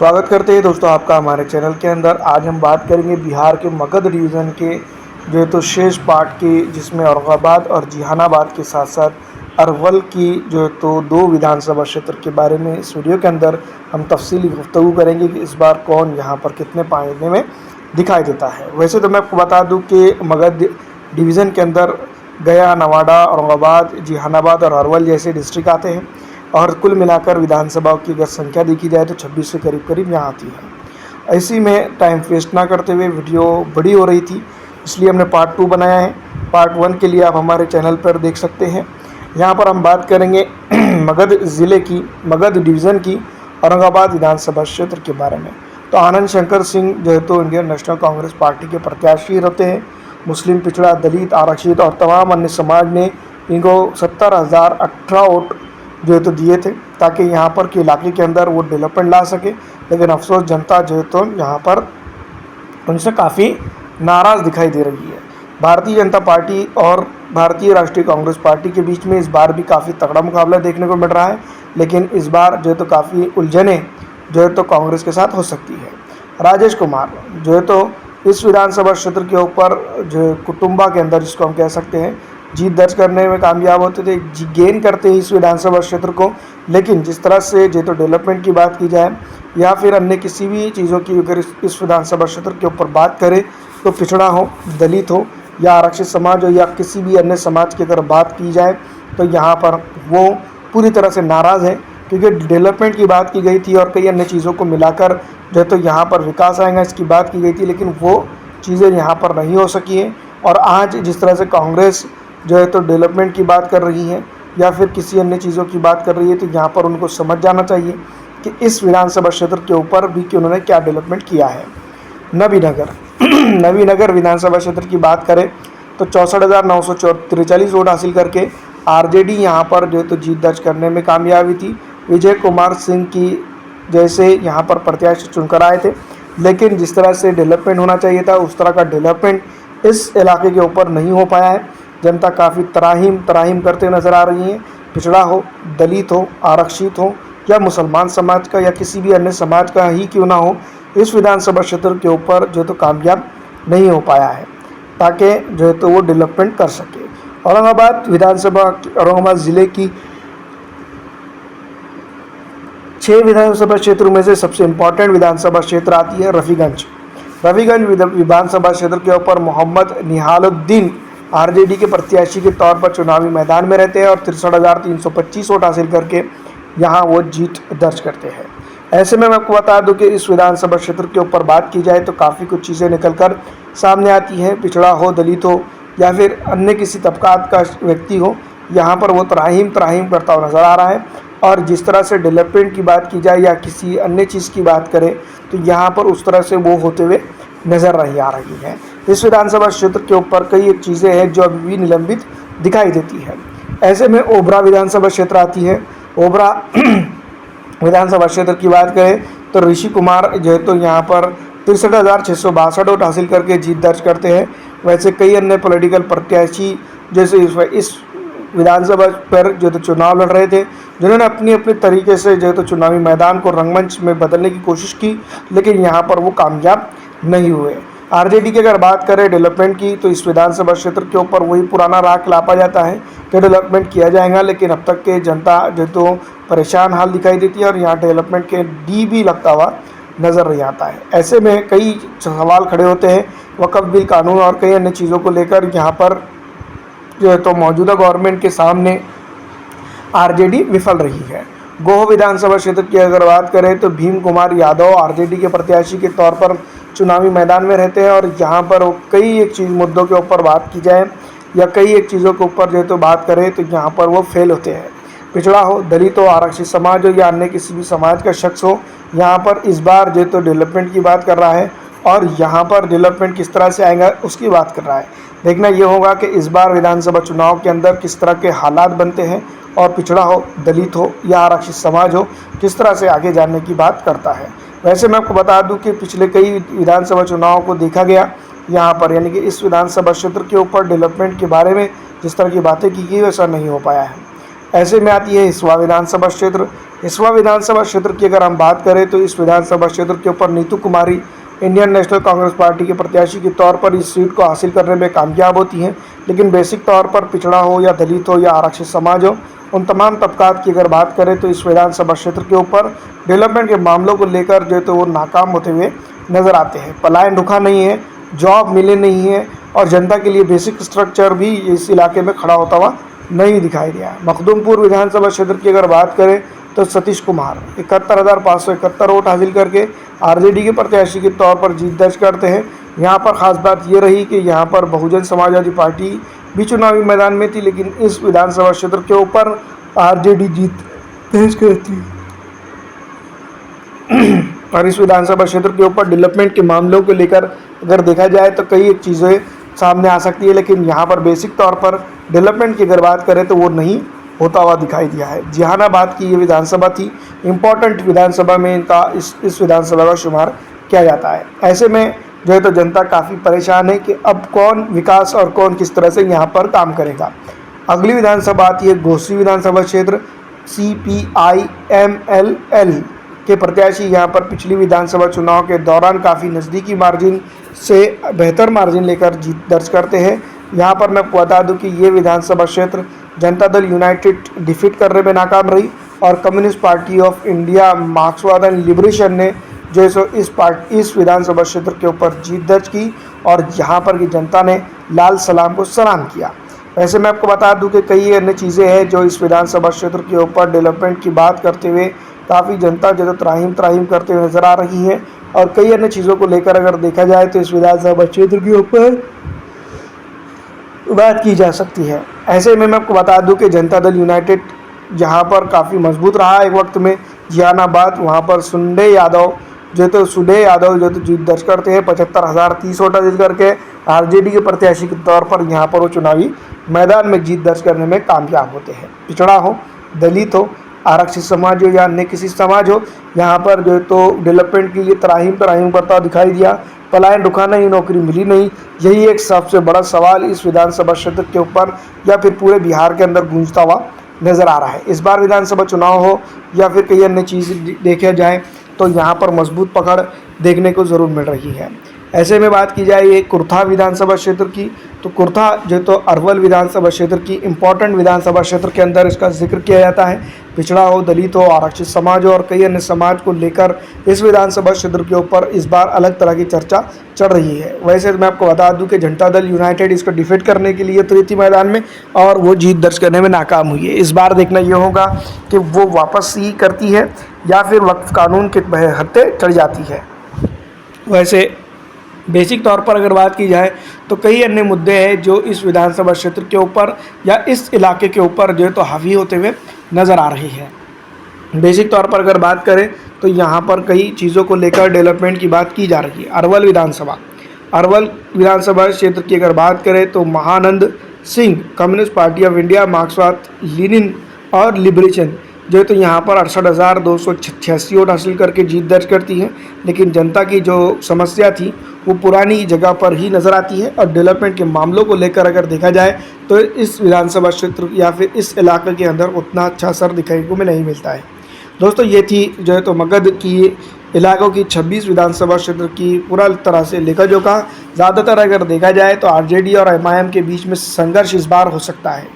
स्वागत करते हैं दोस्तों आपका हमारे चैनल के अंदर। आज हम बात करेंगे बिहार के मगध डिवीज़न के जो है तो शेष पार्ट की, जिसमें औरंगाबाद और जहानाबाद के साथ साथ अरवल की जो है तो दो विधानसभा क्षेत्र के बारे में इस वीडियो के अंदर हम तफसीली गुफ्तगू करेंगे कि इस बार कौन यहाँ पर कितने पाने में दिखाई देता है। वैसे तो मैं आपको बता दूँ कि मगध डिवीज़न के अंदर गया, नवादा, औरंगाबाद, जहानाबाद और अरवल जैसे डिस्ट्रिक्ट आते हैं और कुल मिलाकर विधानसभाओं की अगर संख्या देखी जाए तो 26 के करीब करीब यहाँ आती है। ऐसी में टाइम वेस्ट ना करते हुए, वीडियो बड़ी हो रही थी इसलिए हमने पार्ट 2 बनाया है। पार्ट 1 के लिए आप हमारे चैनल पर देख सकते हैं। यहाँ पर हम बात करेंगे मगध ज़िले की, मगध डिवीज़न की औरंगाबाद विधानसभा क्षेत्र के बारे में। तो आनंद शंकर सिंह जो है तो इंडियन नेशनल कांग्रेस पार्टी के प्रत्याशी रहते हैं। मुस्लिम, पिछड़ा, दलित, आरक्षित और तमाम अन्य समाज ने इनको 70,018 वोट जो है तो दिए थे ताकि यहाँ पर के इलाके के अंदर वो डेवलपमेंट ला सके। लेकिन अफसोस जनता जो है तो यहाँ पर उनसे काफ़ी नाराज़ दिखाई दे रही है। भारतीय जनता पार्टी और भारतीय राष्ट्रीय कांग्रेस पार्टी के बीच में इस बार भी काफ़ी तगड़ा मुकाबला देखने को मिल रहा है, लेकिन इस बार जो है तो काफ़ी उलझने जो है तो कांग्रेस के साथ हो सकती है। राजेश कुमार जो है तो इस विधानसभा क्षेत्र के ऊपर जो कुटुंबा के अंदर, जिसको हम कह सकते हैं, जीत दर्ज करने में कामयाब होते थे, गेन करते हैं इस विधानसभा क्षेत्र को। लेकिन जिस तरह से जो तो डेवलपमेंट की बात की जाए या फिर अन्य किसी भी चीज़ों की अगर इस विधानसभा क्षेत्र के ऊपर बात करें तो पिछड़ा हो, दलित हो या आरक्षित समाज हो या किसी भी अन्य समाज की अगर बात की जाए तो यहाँ पर वो पूरी तरह से नाराज़ है, क्योंकि डेवलपमेंट की बात की गई थी और कई अन्य चीज़ों को मिलाकर जो तो यहाँ पर विकास आएगा इसकी बात की गई थी, लेकिन वो चीज़ें यहाँ पर नहीं हो सकी हैं। और आज जिस तरह से कांग्रेस जो है तो डेवलपमेंट की बात कर रही है या फिर किसी अन्य चीज़ों की बात कर रही है, तो यहाँ पर उनको समझ जाना चाहिए कि इस विधानसभा क्षेत्र के ऊपर भी कि उन्होंने क्या डेवलपमेंट किया है। नबीनगर नबीनगर विधानसभा क्षेत्र की बात करें तो 64,943 वोट हासिल करके आरजेडी यहाँ पर जो है तो जीत दर्ज करने में कामयाबी थी। विजय कुमार सिंह की जैसे यहाँ पर प्रत्याशी चुनकर आए थे, लेकिन जिस तरह से डेवलपमेंट होना चाहिए था उस तरह का डेवलपमेंट इस इलाके के ऊपर नहीं हो पाया है। जनता काफ़ी तराहीम करते नज़र आ रही है। पिछड़ा हो, दलित हो, आरक्षित हो या मुसलमान समाज का या किसी भी अन्य समाज का ही क्यों ना हो, इस विधानसभा क्षेत्र के ऊपर जो तो कामयाब नहीं हो पाया है ताकि जो है तो वो डेवलपमेंट कर सके। औरंगाबाद ज़िले की 6 विधानसभा क्षेत्रों में से सबसे इम्पॉर्टेंट विधानसभा क्षेत्र आती है रफ़ीगंज विधानसभा क्षेत्र के ऊपर मोहम्मद निहालुद्दीन आरजेडी के प्रत्याशी के तौर पर चुनावी मैदान में रहते हैं और 63,325 वोट हासिल करके यहाँ वो जीत दर्ज करते हैं। ऐसे में मैं आपको बता दूं कि इस विधानसभा क्षेत्र के ऊपर बात की जाए तो काफ़ी कुछ चीज़ें निकल कर सामने आती हैं। पिछड़ा हो, दलित हो या फिर अन्य किसी तबकात का व्यक्ति हो, यहाँ पर वो तराहीम करता हुआ नज़र आ रहा है। और जिस तरह से डेवलपमेंट की बात की जाए या किसी अन्य चीज़ की बात करें तो यहाँ पर उस तरह से वो होते हुए नज़र नहीं आ रही है। इस विधानसभा क्षेत्र के ऊपर कई एक चीज़ें हैं जो अभी भी निलंबित दिखाई देती है। ऐसे में ओबरा विधानसभा क्षेत्र आती है। ओबरा विधानसभा क्षेत्र की बात करें तो ऋषि कुमार जो है तो यहाँ पर 63,662 वोट हासिल करके जीत दर्ज करते हैं। वैसे कई अन्य पॉलिटिकल प्रत्याशी जैसे इस विधानसभा पर जो तो चुनाव लड़ रहे थे, जिन्होंने अपनी तरीके से जो है तो चुनावी मैदान को रंगमंच में बदलने की कोशिश की, लेकिन यहाँ पर वो कामयाब नहीं हुए। आरजेडी की अगर बात करें डेवलपमेंट की तो इस विधानसभा क्षेत्र के ऊपर वही पुराना राग लापा जाता है कि डेवलपमेंट किया जाएगा, लेकिन अब तक के जनता जो तो परेशान हाल दिखाई देती है और यहाँ डेवलपमेंट के डी भी लगता हुआ नज़र नहीं आता है। ऐसे में कई सवाल खड़े होते हैं वक्फ बिल कानून और कई अन्य चीज़ों को लेकर। यहाँ पर जो है तो मौजूदा गवर्नमेंट के सामने आरजेडी विफल रही है। गोह विधानसभा क्षेत्र की अगर बात करें तो भीम कुमार यादव आरजेडी के प्रत्याशी के तौर पर चुनावी मैदान में रहते हैं और यहाँ पर कई एक चीज़ मुद्दों के ऊपर बात की जाए या कई एक चीज़ों के ऊपर जो है तो बात करें तो यहाँ पर वो फेल होते हैं। पिछड़ा हो, दलित हो, आरक्षित समाज हो या अन्य किसी भी समाज का शख्स हो, यहाँ पर इस बार जो तो डेवलपमेंट की बात कर रहा है और यहाँ पर डेवलपमेंट किस तरह से आएगा उसकी बात कर रहा है। देखना ये होगा कि इस बार विधानसभा चुनाव के अंदर किस तरह के हालात बनते हैं और पिछड़ा हो, दलित हो या आरक्षित समाज हो किस तरह से आगे जाने की बात करता है। वैसे मैं आपको बता दूं कि पिछले कई विधानसभा चुनावों को देखा गया यहाँ पर, यानी कि इस विधानसभा क्षेत्र के ऊपर डेवलपमेंट के बारे में जिस तरह की बातें की गई वैसा नहीं हो पाया है। ऐसे में आती है हिसवा विधानसभा क्षेत्र। हिसवा विधानसभा क्षेत्र की अगर हम बात करें तो इस विधानसभा क्षेत्र के ऊपर नीतू कुमारी इंडियन नेशनल कांग्रेस पार्टी के प्रत्याशी के तौर पर इस सीट को हासिल करने में कामयाब होती हैं। लेकिन बेसिक तौर पर पिछड़ा हो या दलित हो या आरक्षित समाज हो, उन तमाम तबकात की अगर बात करें तो इस विधानसभा क्षेत्र के ऊपर डेवलपमेंट के मामलों को लेकर जो है तो वो नाकाम होते हुए नज़र आते हैं। पलायन रुका नहीं है, जॉब मिले नहीं है और जनता के लिए बेसिक स्ट्रक्चर भी इस इलाके में खड़ा होता हुआ नहीं दिखाई दिया। मखदूमपुर विधानसभा क्षेत्र की अगर बात करें तो सतीश कुमार 71,571 वोट हासिल करके आरजेडी के प्रत्याशी के तौर पर जीत दर्ज करते हैं। यहाँ पर ख़ास बात ये रही कि यहाँ पर बहुजन समाजवादी पार्टी भी चुनावी मैदान में थी, लेकिन इस विधानसभा क्षेत्र के ऊपर आरजेडी जीत दर्ज करती है। और इस विधानसभा क्षेत्र के ऊपर डेवलपमेंट के मामलों को लेकर अगर देखा जाए तो कई एक चीज़ें सामने आ सकती है, लेकिन यहाँ पर बेसिक तौर पर डेवलपमेंट की अगर बात करें तो वो नहीं होता हुआ दिखाई दिया है। जहानाबाद की ये विधानसभा थी, इम्पॉर्टेंट विधानसभा में इनका इस विधानसभा का शुमार किया जाता है। ऐसे में जो है तो जनता काफ़ी परेशान है कि अब कौन विकास और कौन किस तरह से यहाँ पर काम करेगा। अगली विधानसभा आती है घोसी विधानसभा क्षेत्र। CPI-MLL के प्रत्याशी यहाँ पर पिछली विधानसभा चुनाव के दौरान काफ़ी नज़दीकी मार्जिन से बेहतर मार्जिन लेकर जीत दर्ज करते हैं। यहाँ पर मैं बता दूं कि ये विधानसभा क्षेत्र जनता दल यूनाइटेड डिफीट करने में नाकाम रही और कम्युनिस्ट पार्टी ऑफ इंडिया मार्क्सवाद एंड लिबरेशन ने जो है सो इस विधानसभा क्षेत्र के ऊपर जीत दर्ज की और यहाँ पर की जनता ने लाल सलाम को सलाम किया। वैसे मैं आपको बता दूं कि कई अन्य चीज़ें हैं जो इस विधानसभा क्षेत्र के ऊपर डेवलपमेंट की बात करते हुए काफ़ी जनता जो त्राहिम करते हुए नज़र आ रही है। और कई अन्य चीज़ों को लेकर अगर देखा जाए तो इस विधानसभा क्षेत्र के ऊपर बात की जा सकती है। ऐसे में मैं आपको बता दूं कि जनता दल यूनाइटेड जहां पर काफ़ी मजबूत रहा एक वक्त में, जहानाबाद वहां पर सुडे यादव जो तो जीत दर्ज करते हैं 75,030 वोट हासिल करके आरजेडी के प्रत्याशी के तौर पर यहाँ पर वो चुनावी मैदान में जीत दर्ज करने में कामयाब होते हैं। पिछड़ा हो, दलित हो, आरक्षित समाज हो या अन्य किसी समाज हो, यहाँ पर जो तो डेवलपमेंट के लिए त्राहिम करता दिखाई दिया। पलायन रुका नहीं, नौकरी मिली नहीं, यही एक सबसे बड़ा सवाल इस विधानसभा क्षेत्र के ऊपर या फिर पूरे बिहार के अंदर गूंजता हुआ नज़र आ रहा है। इस बार विधानसभा चुनाव हो या फिर कई अन्य चीज़ देखा जाए तो यहाँ पर मजबूत पकड़ देखने को ज़रूर मिल रही है। ऐसे में बात की जाए ये कुर्था विधानसभा क्षेत्र की, तो कुर्था जो तो अरवल विधानसभा क्षेत्र की इम्पॉर्टेंट विधानसभा क्षेत्र के अंदर इसका जिक्र किया जाता है। पिछड़ा हो, दलित हो, आरक्षित समाज हो और कई अन्य समाज को लेकर इस विधानसभा क्षेत्र के ऊपर इस बार अलग तरह की चर्चा चल रही है। वैसे मैं आपको बता दूं कि जनता दल यूनाइटेड इसको डिफीट करने के लिए उतरी थी मैदान में और वो जीत दर्ज करने में नाकाम हुई है। इस बार देखना ये होगा कि वो वापस ही करती है या फिर वक्फ कानून के हत्ते चढ़ जाती है। वैसे बेसिक तौर पर अगर बात की जाए तो कई अन्य मुद्दे हैं जो इस विधानसभा क्षेत्र के ऊपर या इस इलाके के ऊपर जो है तो हावी होते हुए नज़र आ रही है। बेसिक तौर पर अगर बात करें तो यहाँ पर कई चीज़ों को लेकर डेवलपमेंट की बात की जा रही है। अरवल विधानसभा क्षेत्र की अगर बात करें तो Mahanand Singh Communist Party of India मार्क्सवाद लेनिन और लिबरेशन जो तो यहाँ पर 68,286 वोट हासिल करके जीत दर्ज करती है। लेकिन जनता की जो समस्या थी वो पुरानी जगह पर ही नज़र आती है और डेवलपमेंट के मामलों को लेकर अगर देखा जाए तो इस विधानसभा क्षेत्र या फिर इस इलाके के अंदर उतना अच्छा असर दिखाई को नहीं मिलता है। दोस्तों ये थी जो है तो मगध की इलाकों की 26 विधानसभा क्षेत्र की पूरा तरह से लेखा जोखा। ज़्यादातर अगर देखा जाए तो आरजेडी और एमआईएम के बीच में संघर्ष इस बार हो सकता है।